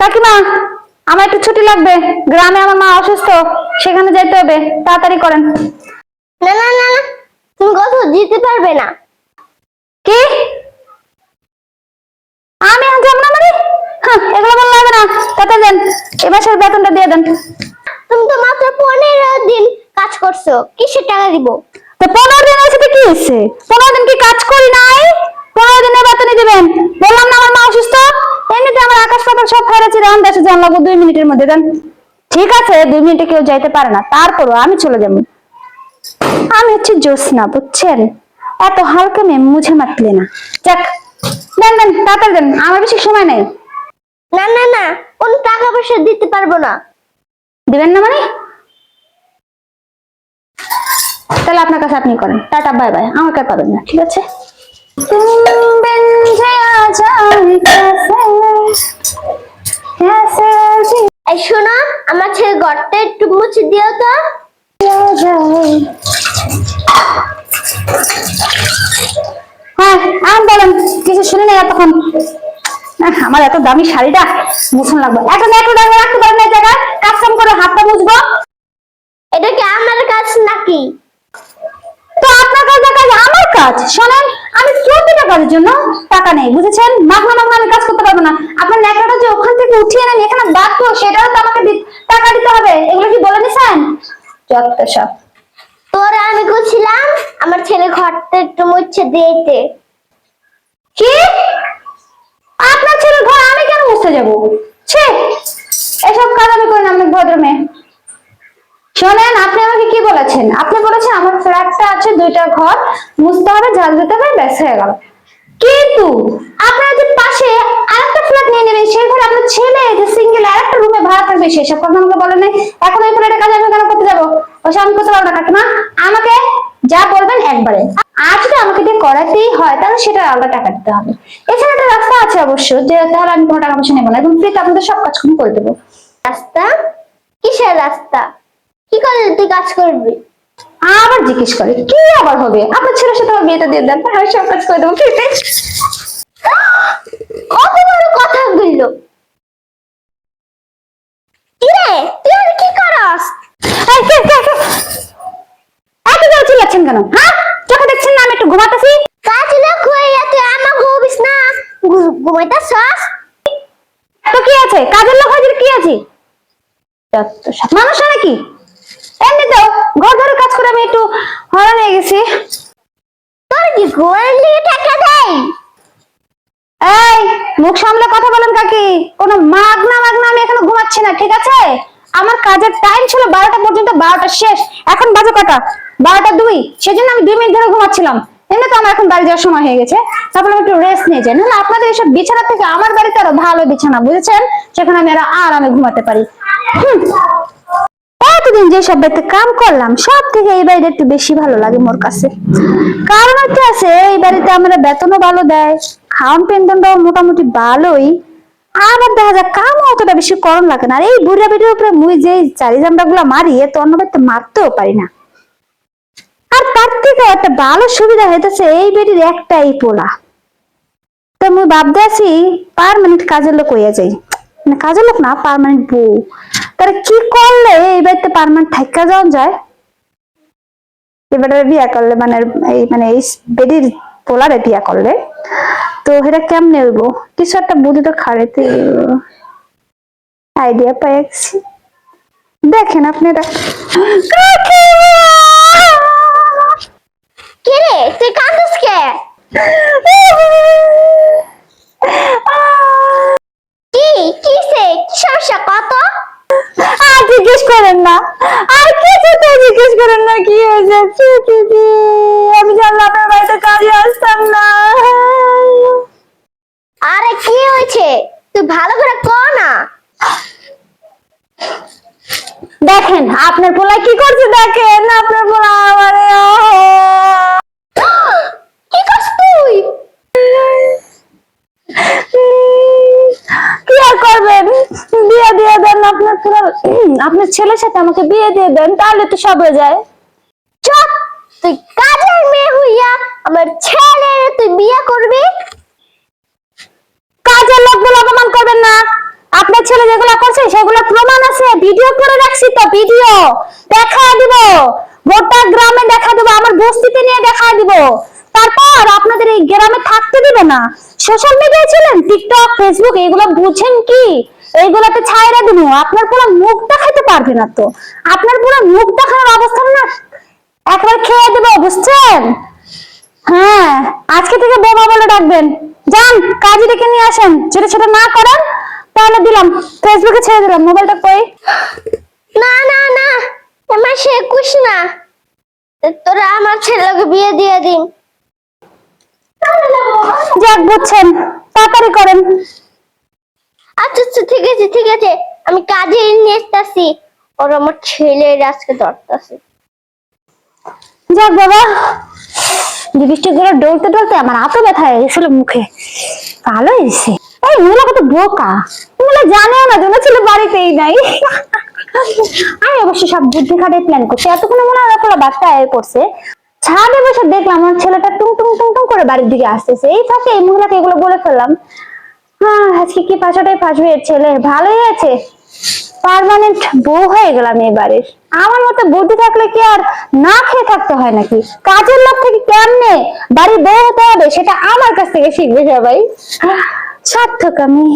কাকিমা, আমার একটু ছুটি লাগবে, গ্রামে আমার মা অসুস্থ, সেখানে যেতে হবে, তাড়াতাড়ি করেন। না না না না, তুমি কোথাও যেতে পারবে না। কি? আমি আজ যাব না মানে? হ্যাঁ, এগুলো বললে হবে না। তাড়াতাড়ি দেন, এ মাসের বেতনটা দিয়ে দেন। তুমি তো মাত্র 15 দিন কাজ করছো, কিসের টাকা দিব? তো 15 দিন হয়েছে তো কি হয়েছে? 15 দিন কি কাজ করি নাই? 15 দিনের বেতনই দিবেন। বললাম না আমার মা অসুস্থ। এমনিতে আমার আকাশ পাতাল সব খরচ রাউন্ড দেশে যান লাগবো 2 মিনিটের মধ্যে দেন। ঠিক আছে, 2 মিনিটে কেউ যাইতে পারে না, তারপরও আমি চলে যাবো। আমি হচ্ছে জ্যোৎস্না, বুঝছেন? এত হালকা মেয়ে মুছে মারলে না। যাক, দেন দেন, তাড়াতাড়ি দেন, আমার বেশি সময় নেই। না না না, কোন টাকা পয়সা দিতে পারবো না। দিবেন না মানে? তাহলে আপনার কাছে আপনি করেন। টাটা, বাই বাই, আমার কাছে পাবেন না, ঠিক আছে? এই শোনো, আমার ছেলে ঘরটা একটু মুছে দিও তো। হ্যাঁ, আমি বলেন, কিছু শুনে নেই এতক্ষণ। আমার এত দামি শাড়িটা মুছন লাগবে। এখন একটু রাখতে পারেন না জায়গায়, কাজ কাম করে হাতটা মুছবো। এটা কি আমার কাজ নাকি? তো আপনার কাজ না কাজ আমার কাজ। শোনেন, আমি প্রতিটা কাজের জন্য টাকা নেই, বুঝেছেন? মাগনা মাগনা আমি কাজ করতে পারবো না। আপনার ন্যাকড়াটা যে ওখান থেকে উঠিয়ে নেন এখানে বাঁধবো, সেটাও তো আমাকে টাকা দিতে হবে। এগুলো কি বলে নিছেন? যত সব। তোর আমি বলছিলাম আমার ছেলে ঘরটা একটু মুছে দিতে। কি? আপনার ছেলের ঘর আমি কেন মুছতে যাবো? ছি, এসব কাজ আমি করি না, আমি ভদ্র মেয়ে। শোনেন, আপনি আমাকে কি বলেছেন? আপনি বলেছেন আমার ফ্ল্যাটটা আছে, 2টা ঘর, মুছতে হবে, ঝাড় দিতে হবে, ব্যাস হয়ে গেল। কিন্তু আপনার যে পাশে আরেকটা ফ্ল্যাট নিয়ে নেবেন, সেই ঘরে আপনার ছেলে যে সিঙ্গেল আরেকটা রুমে ভাড়া থাকবে, সেসব কথা আমাকে বলেন নাই। এখন এই ফ্ল্যাটের কাজ আমি কেন করতে যাবো? ওসব আমি করতে পারবো না কাকিমা। আমাকে যা বলবেন একবারে। আর যদি আমাকে দিয়ে করাতেই হয় তাহলে সেটা আলাদা টাকা দিতে হবে। এছাড়া একটা রাস্তা আছে অবশ্য, যে তাহলে আমি কোনো টাকা পয়সা নেবো না, এবং ফ্রিতে আপনাদের সব কাজ করে দেবো। রাস্তা? কিসের রাস্তা? কি করে তুই কাজ করবি? আবার জিজ্ঞেস করে কি আবার হবে? আপনার ছেলের সাথে আমার বিয়েটা দিয়ে দেন, আমি সব কাজ করে দেবো ফ্রিতে। কত বড় কথা বললো! কিরে, তুই আর কি করস? এত জোরে চিল্লাচ্ছেন কেন? হ্যাঁ, চোখে দেখছেন না আমি একটু ঘুমাতেছি? কাজ না খুঁয়ে তুই আমার ঘুমিস না, ঘুমাইতাছস? তো কি আছে, কাজের লোক হাজির কি আছে? মানুষ নাকি? এমনি তো ঘর ধরে কাজ করে আমি একটু হয়রান হয়ে গেছি। তোর কি ঘরের লিগে টাকা দেয়? এই, মুখ সামলে কথা বলেন কাকি। কোনো মাগনা মাগনা আমি এখানে ঘুমাচ্ছি না, ঠিক আছে? আমার কাজের টাইম ছিল 12টা পর্যন্ত, 12টা শেষ। এখন বাজে কটা? 12টা 2। সেজন্য আমি 2 মিনিট ধরে ঘুমাচ্ছিলাম। এমনি তো আমার এখন বাড়ি যাওয়ার সময় হয়ে গেছে, তারপরে আমি একটু রেস্ট নিয়ে যাই। নাহলে আপনাদের এইসব বিছানা থেকে আমার বাড়িতে আরো ভালো বিছানা, বুঝেছেন? সেখানে আমি আরো আরামে ঘুমাতে পারি। এতদিন যে সব বাড়িতে কাম করলাম, সব থেকে এই বাড়িটা একটু বেশি ভালো লাগে মোর কাছে। কারণ হচ্ছে আছে, এই বাড়িতে আমরা বেতনও ভালো দেয়, খাওয়ান পেনশনটাও মোটামুটি ভালোই। আবার দেখা যায় কাম অতটা বেশি করণ লাগে না। আর এই বুড়া বেটির উপরে মুই যে চারি জামটা গুলা মারি, এ তো অন্য বাড়িতে মারতেও পারি না। আর তার থেকে একটা ভালো সুবিধা হইতেছে এই বেটির একটাই পোলা। তো মুই ভাবতে আছি পার্মানেন্ট কাজের লোক হইয়া যাই, মানে কাজের লোক না, পার্মানেন্ট বউ। তারা কি করলে এই বাড়িতে পার্মানেন্ট থাকা যাওয়া যায়? এবারে বিয়া করলে মানে এই বেডির পোলারে বিয়া করলে তো এটা কেমনে হইব? কিছু একটা বুদ্ধি তো খাড়াইতে আইডিয়া পাইছি। দেখেন আপনারা। কে রে, তুই কাঁদছিস কে? কি কিসে, কি সমস্যা কত? আর জিজ্ঞেস করেন না, আর কিছু তো জিজ্ঞেস করেন না। কি হয়েছে? আমি জানলাম আপনার বাড়িতে কাজে আসতাম না। আরে কি হয়েছে, তুই ভালো করে ক না। দেখেন আপনার পোলা কি করছে, দেখেন আপনার পোলা আমারে। কি করছ তুই? কি আর করবেন, বিয়ে দিয়ে দেন আপনার পোলা। আপনার ছেলের সাথে আমাকে বিয়ে দিয়ে দেন, তাহলে তো সব হয়ে যায়। চুপ! তুই কাজের মেয়ে হইয়া আমার ছেলের তুই বিয়ে করবি? কাজের লোক বলে অপমান করবেন না। আপনার ছেলে যেগুলো করছে সেগুলো প্রমাণ আছে, ভিডিও করে রাখছি তো, ভিডিও দেখা দিব, গোটা গ্রামে দেখা দিব, আমার বস্তিতে নিয়ে দেখা দিব। তারপর আপনাদের এই গ্রামে থাকতে দিব না। সোশ্যাল মিডিয়ায় ছিলেন, টিকটক ফেসবুক, এগুলো বুঝেন কি? এইগুলাতে ছাইরা দিব, আপনার পুরো মুখ দেখাতে পারবে না তো, আপনার পুরো মুখ দেখানোর অবস্থা না একবার খেয়ে দেবো, বুঝছেন? হ্যাঁ, আজকে থেকে বোমা বলে ডাকবেন। যান কাজে ডেকে নিয়ে আসেন, যেটা সেটা না করেন তাহলে দিলাম, ফেসবুকে ছেড়ে দিলাম। মোবাইলটা কই? না না না, আমার সে কুছ না, তোরা আমার ছেলেকে বিয়ে দিয়ে দিন। যাক বুঝছেন, তাড়াতাড়ি করেন। আচ্ছা আচ্ছা, ঠিক আছে ঠিক আছে, আমি কাজে নিয়ে আসতেছি। ওর আমার ছেলের আজকে ধরতেছে। যাক বাবা, লিপস্টিক গুলো ডলতে ডলতে আমার হাতও ব্যথা হয়ে গেছিল মুখে, ভালো হয়েছে। এই মহিলা কত বোকা, মহিলা জানেও না জন্য ছিল বাড়িতেই নাই। আমি অবশ্য সব বুদ্ধি খাটিয়ে প্ল্যান করছি, এতক্ষণে মনে হয় পুরো বাচ্চা আয় করছে। ছাদে বসে দেখলাম আমার ছেলেটা টুং টুং টুং টুং করে বাড়ির দিকে আসতেছে, এই ফাঁকে এই মহিলাকে এগুলো বলে ফেললাম। হ্যাঁ, আজকে কি ফাঁসাটাই ফাঁসবে এর ছেলে, ভালোই আছে, পার্মানেন্ট বউ হয়ে গেলাম এই বাড়ির। আমার মতো বুদ্ধি থাকলে কি আর না খেয়ে থাকতে হয় নাকি? কাজের লোক থেকে কেমনে বাড়ির বউ হতে হবে সেটা আমার কাছ থেকে শিখবে সবাই। সার্থক আমি।